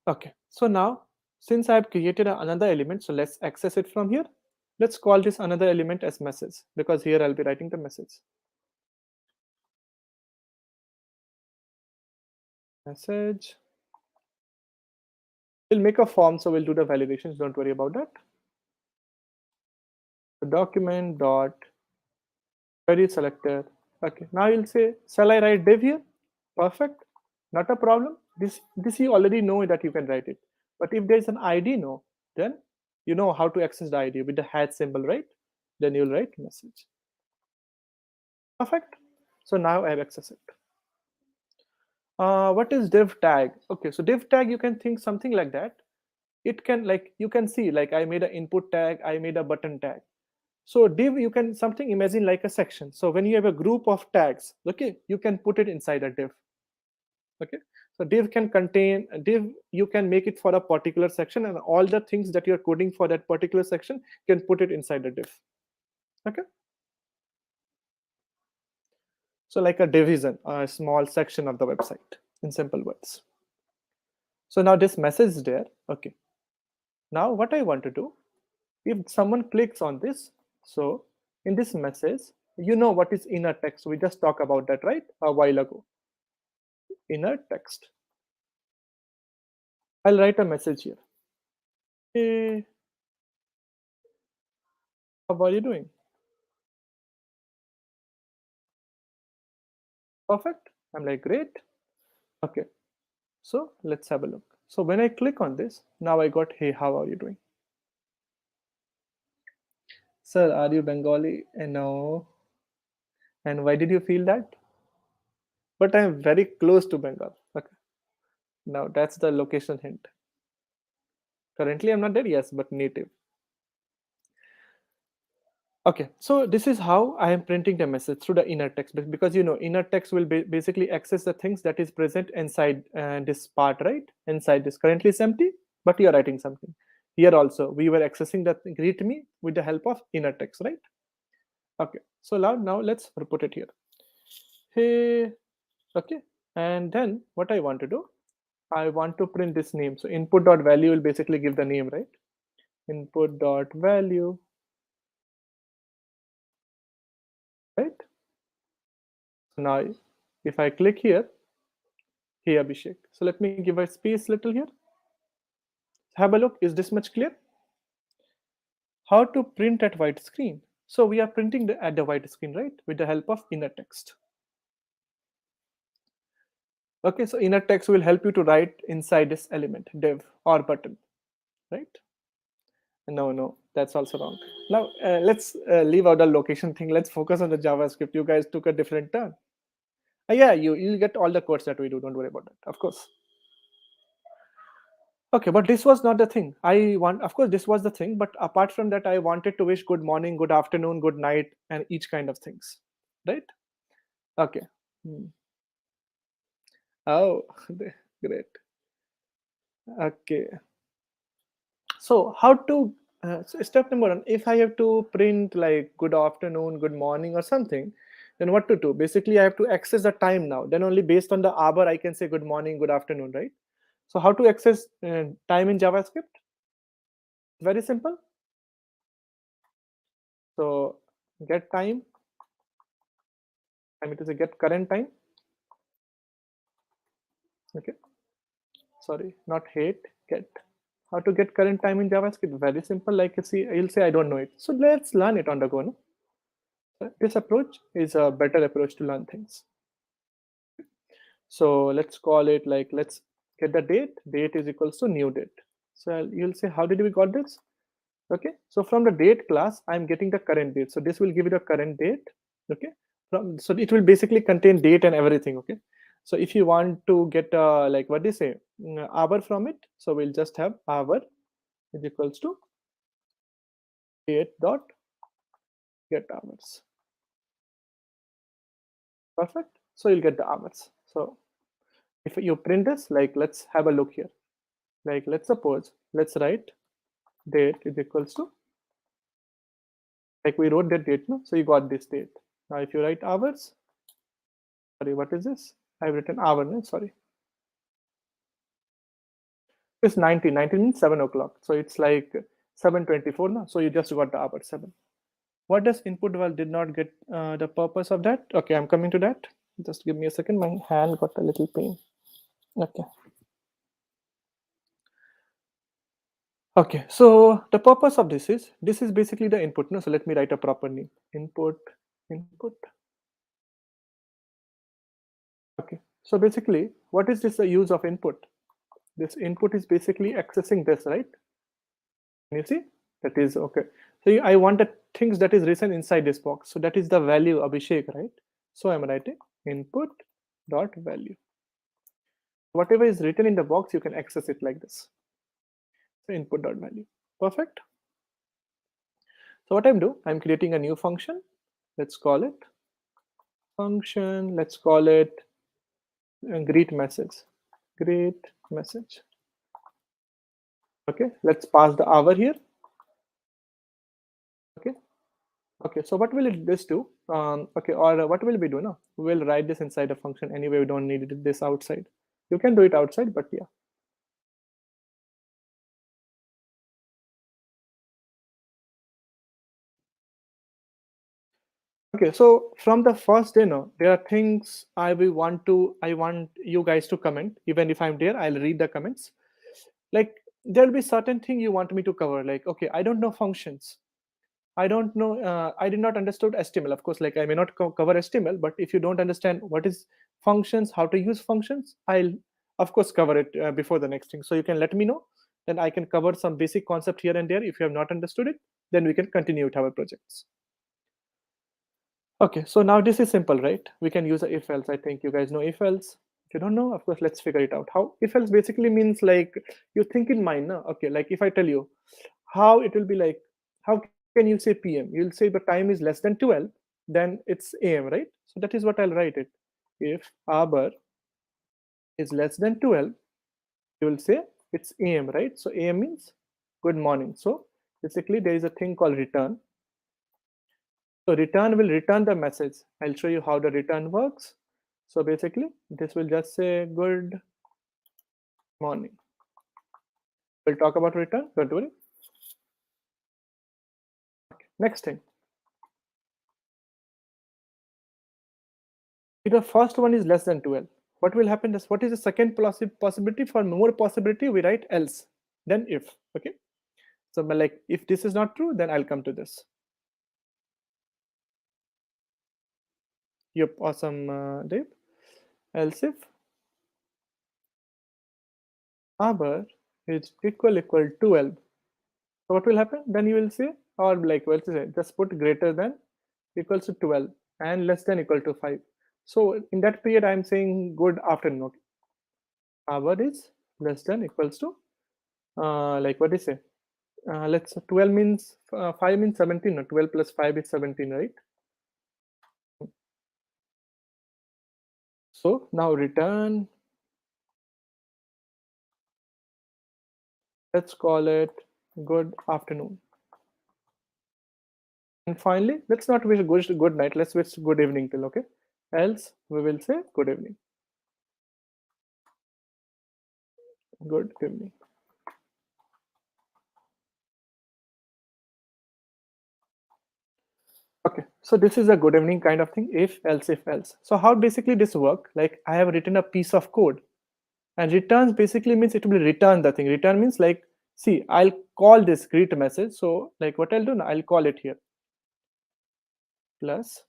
Okay. So now, since I have created another element, so let's access it from here. Let's call this another element as message because here I'll be writing the message. message. We'll make a form, so we'll do the validations. Don't worry about that. The document dot query selector. Okay, now you'll say, shall I write div here? Perfect, not a problem. This you already know that you can write it. But if there's an ID, no, then you know how to access the ID with the hat symbol, right? Then you'll write message. Perfect. So now I have accessed it. What is div tag? Okay, so div tag, you can think something like that. It can, like, you can see, like, I made an input tag, I made a button tag. So div, you can something imagine like a section. So when you have a group of tags, okay, you can put it inside a div. Okay, so div can contain div, you can make it for a particular section, and all the things that you're coding for that particular section, you can put it inside a div. Okay, so like a division, a small section of the website, in simple words. So now this message is there. Okay, now what I want to do, if someone clicks on this, so in this message, you know what is inner text. We just talked about that, right, a while ago. Inner text. I'll write a message here. Hey, how are you doing? Perfect. I'm like, great. Okay, so let's have a look. So when I click on this, now I got, hey, how are you doing? Sir, are you Bengali? No. And why did you feel that? But I'm very close to Bengal. Okay, now that's the location hint. Currently I'm not there, yes, but native. Okay, so this is how I am printing the message through the inner text, because you know inner text will basically access the things that is present inside this part, right? Inside this, currently it's empty, but you are writing something. Here also we were accessing the greet me with the help of inner text, right? Okay, so now let's put it here. Hey, okay, and then what I want to do, I want to print this name. So input dot value will basically give the name, right? Input dot value, right? So now if I click here, hey Abhishek. So let me give a space little here. Have a look. Is this much clear? How to print at white screen? So we are printing at the white screen, right? With the help of inner text. Okay, so inner text will help you to write inside this element, div or button, right? No, that's also wrong. Now let's leave out the location thing. Let's focus on the JavaScript. You guys took a different turn. Yeah, you'll get all the codes that we do. Don't worry about that. Of course. Okay, but this was not the thing. Of course, this was the thing. But apart from that, I wanted to wish good morning, good afternoon, good night, and each kind of things, right? Okay. Hmm. Oh, great. Okay. So how to so step number one, if I have to print like good afternoon, good morning or something, then what to do? Basically, I have to access the time now. Then only based on the hour, I can say good morning, good afternoon, right? So how to access time in JavaScript? Very simple. So get time, I mean to say get current time. Okay. Sorry, not hate, get. How to get current time in JavaScript? Very simple. Like you see, you'll say I don't know it. So let's learn it on the go. No? This approach is a better approach to learn things. So let's call it like, let's get the date. Date is equals to new date. So you'll say, how did we got this? Okay, so from the date class, I'm getting the current date. So this will give you the current date. Okay, so it will basically contain date and everything. Okay, so if you want to get like what they say, hour from it, so we'll just have hour is equals to date dot get hours. Perfect. So you'll get the hours. So if you print this, like let's have a look here. Like let's suppose, let's write date is equals to, like we wrote that date, no? So you got this date. Now if you write hours, sorry, what is this? I've written hour, no? Sorry. It's 19 means 7 o'clock. So it's like 7:24 now. So you just got the hour 7. What does input? Well, did not get the purpose of that. Okay, I'm coming to that. Just give me a second. My hand got a little pain. Okay. Okay, so the purpose of this is basically the input. No, so let me write a proper name. Input. Okay, so basically, what is this the use of input? This input is basically accessing this, right? Can you see? That is okay. So I want the things that is written inside this box. So that is the value Abhishek, right? So I'm writing input dot value. Whatever is written in the box, you can access it like this. So input dot value. Perfect. So what I'm creating a new function. Let's call it function. Let's call it greet message. Greet message. Okay, let's pass the hour here. Okay. Okay, so what will this do? Okay, or what will we do now? We'll write this inside a function anyway. We don't need this outside. You can do it outside, but yeah. Okay, so from the first day, no, there are things I want you guys to comment. Even if I'm there, I'll read the comments. Like there'll be certain thing you want me to cover. Like, okay, I don't know functions. I don't know. I did not understood HTML. Of course, like I may not cover HTML, but if you don't understand what is functions, how to use functions, I'll of course cover it before the next thing. So you can let me know. Then I can cover some basic concept here and there. If you have not understood it, then we can continue with our projects. Okay, so now this is simple, right? We can use a if else. I think you guys know if else. If you don't know, of course, let's figure it out. How if else basically means like you think in mind, no? Okay, like if I tell you how it will be like, how can you say PM? You'll say the time is less than 12, then it's AM, right? So that is what I'll write it. If hour is less than 12, you will say it's AM, right? So AM means good morning. So basically there is a thing called return. So return will return the message. I'll show you how the return works. So basically this will just say good morning. We'll talk about return, don't worry. Okay. Next thing. If the first one is less than 12, what will happen is what is the second possibility? For more possibility, we write else, then if. Okay. So like if this is not true, then I'll come to this. Yep, awesome, Dave. Else if hour is equal 12. So what will happen? Then you will say, or like well, say just put greater than equals to 12 and less than equal to 5. So in that period, I'm saying good afternoon. Okay. Hour is less than equals to like what is it? Let's 12 means 5 means 17. No? 12 plus 5 is 17, right? So now return. Let's call it good afternoon. And finally, let's not wish good night. Let's wish good evening till. Okay. Else we will say good evening. Good evening. Okay, so this is a good evening kind of thing. If else. So how basically this work? Like I have written a piece of code, and returns basically means it will return the thing. Return means like, see, I'll call this greet message. So like what I'll do now, I'll call it here plus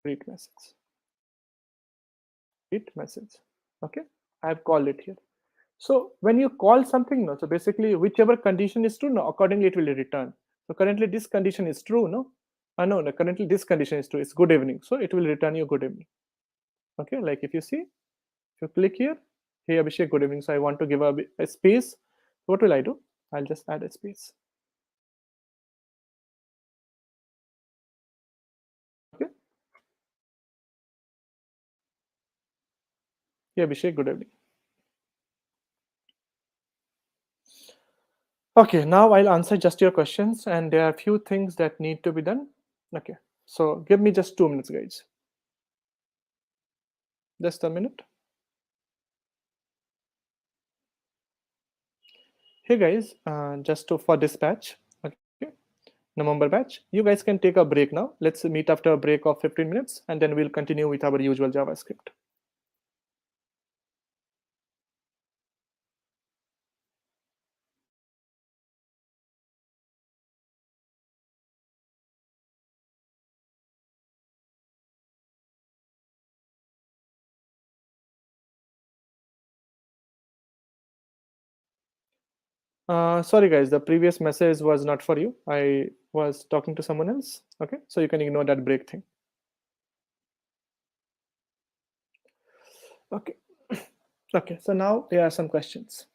greet message. Greet message. Okay, I've called it here. So when you call something, no, so basically whichever condition is true, no, accordingly it will return. So currently this condition is true, no? No, currently this condition is true. It's good evening. So it will return you good evening. Okay, like if you see, if you click here, hey Abhishek, good evening. So I want to give a space. What will I do? I'll just add a space. Okay. Hey Abhishek, good evening. Okay, now I'll answer just your questions, and there are a few things that need to be done. Okay, so give me just 2 minutes, guys. Just a minute. Hey guys, just for this batch, okay, November batch, you guys can take a break now. Let's meet after a break of 15 minutes, and then we'll continue with our usual JavaScript. Sorry guys, the previous message was not for you. I was talking to someone else. Okay, so you can ignore that break thing. Okay. Okay, so now there are some questions.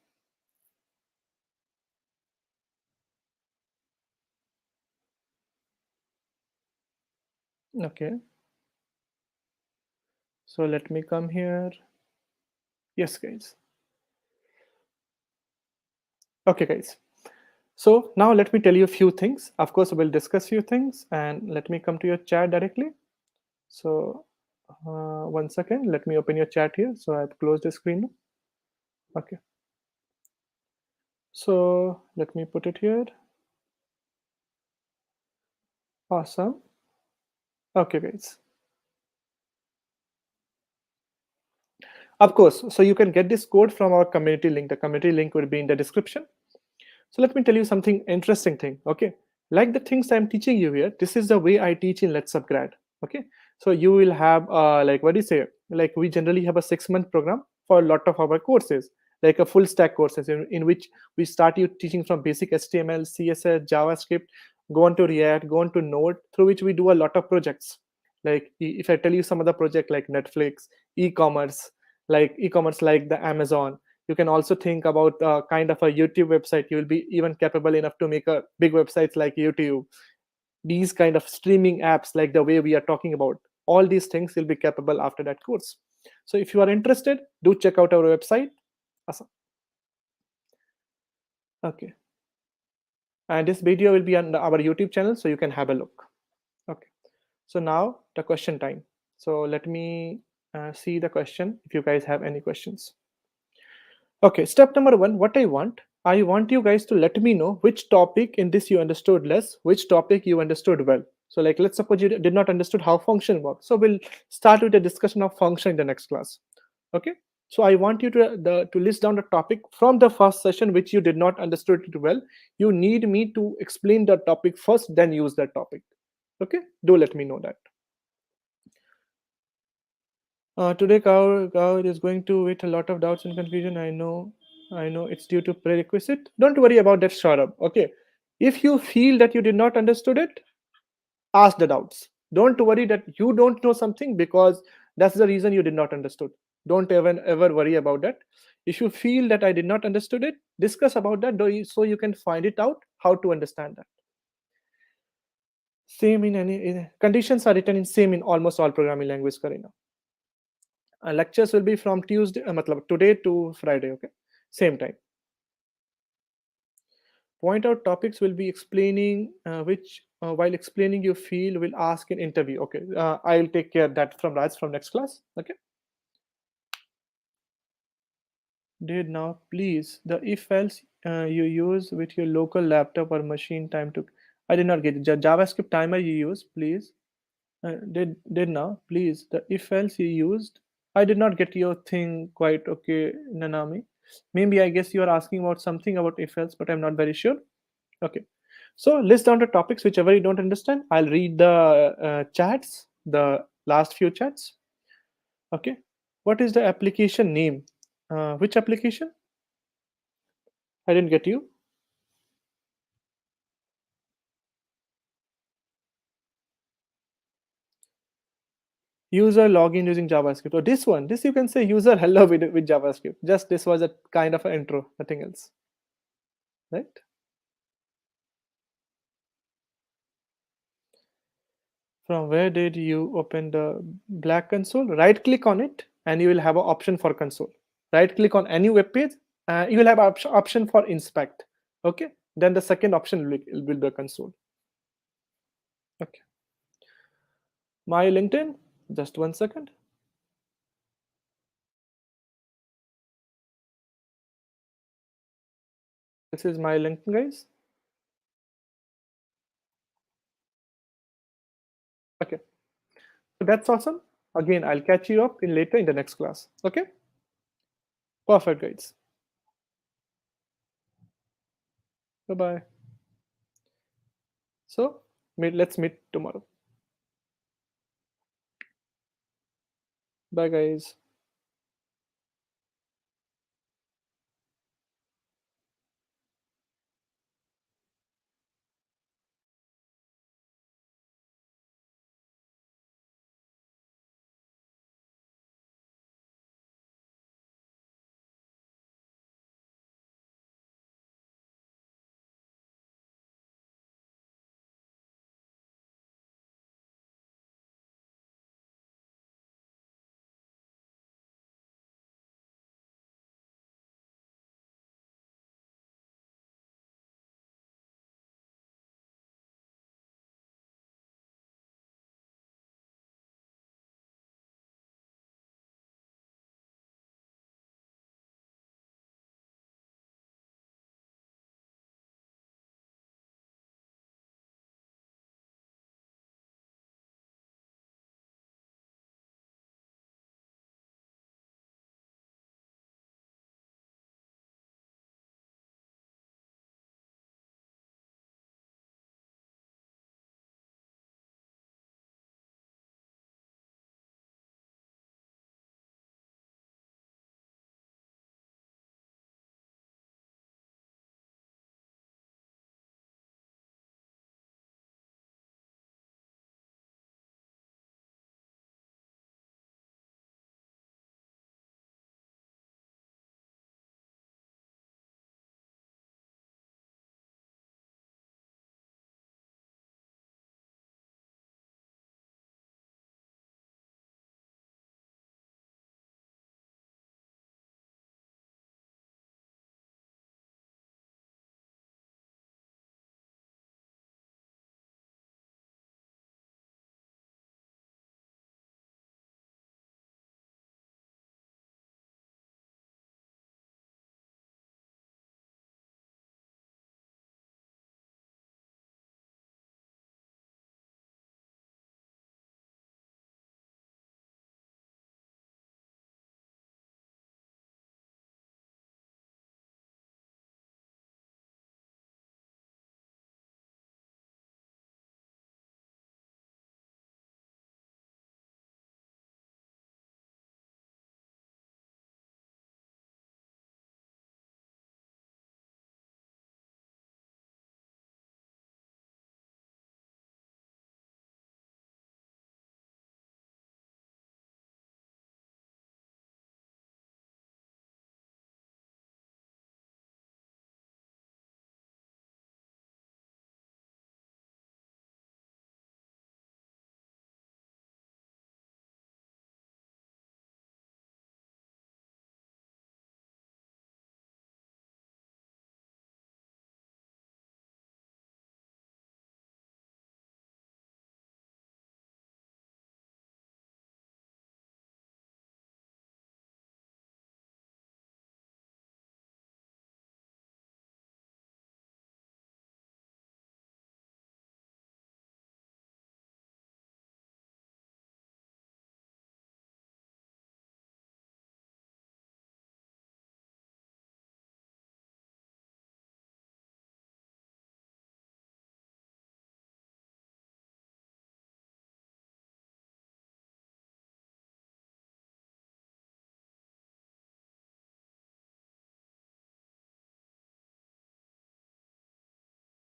Okay, so let me come here. Yes, guys. Okay, guys. So now let me tell you a few things. Of course, we'll discuss few things, and let me come to your chat directly. So 1 second, let me open your chat here. So I've closed the screen. Okay. So let me put it here. Awesome. Okay, guys. Of course, so you can get this code from our community link. The community link will be in the description. So let me tell you something interesting thing. Okay, like the things I'm teaching you here, this is the way I teach in LetsUpgrade. Okay, so you will have like what do you say? Like we generally have a 6-month program for a lot of our courses, like a full stack courses in which we start you teaching from basic HTML, CSS, JavaScript, go on to React, go on to Node, through which we do a lot of projects. Like if I tell you some other project like Netflix, e-commerce, e-commerce like the Amazon, you can also think about kind of a YouTube website. You will be even capable enough to make a big websites like YouTube. These kind of streaming apps like the way we are talking about, all these things will be capable after that course. So if you are interested, do check out our website. Awesome. Okay, and this video will be on our YouTube channel, so you can have a look. Okay, so now the question time. So let me see the question if you guys have any questions. Okay, step number one, what I want you guys to let me know which topic in this you understood less, which topic you understood well. So like, let's suppose you did not understood how function works. So we'll start with a discussion of function in the next class. Okay. So I want you to list down the topic from the first session, which you did not understood it well. You need me to explain the topic first, then use that topic. Okay. Do let me know that. Today, Kaur is going to with a lot of doubts and confusion. I know it's due to prerequisite. Don't worry about that, Saurabh. Okay, if you feel that you did not understood it, ask the doubts. Don't worry that you don't know something because that's the reason you did not understood. Don't ever worry about that. If you feel that I did not understood it, discuss about that so you can find it out how to understand that. Same conditions are written in same in almost all programming language, Karina. Lectures will be from Tuesday, matlab, today to Friday. Okay, same time. Point out topics will be explaining which while explaining you feel will ask in interview. Okay, I'll take care of that from Raj from next class. Okay. Did now please the if else you use with your local laptop or machine time to. I did not get it. JavaScript timer you use please. Did now please the if else you used. I did not get your thing quite. Okay, Nanami. Maybe I guess you are asking about something about if else, but I'm not very sure. Okay, so list down the topics whichever you don't understand. I'll read the chats, the last few chats. Okay, what is the application name? Which application? I didn't get you. User login using JavaScript. Or this one, this you can say user hello with JavaScript. Just this was a kind of an intro, nothing else, right? From where did you open the black console? Right click on it and you will have an option for console. Right click on any web page, you will have option for inspect. Okay, then the second option will be console. Okay, my LinkedIn, just 1 second. This is my LinkedIn, guys. Okay, so that's awesome. Again, I'll catch you up in later in the next class. Okay, perfect, guys. Bye bye. So let's meet tomorrow. Bye, guys.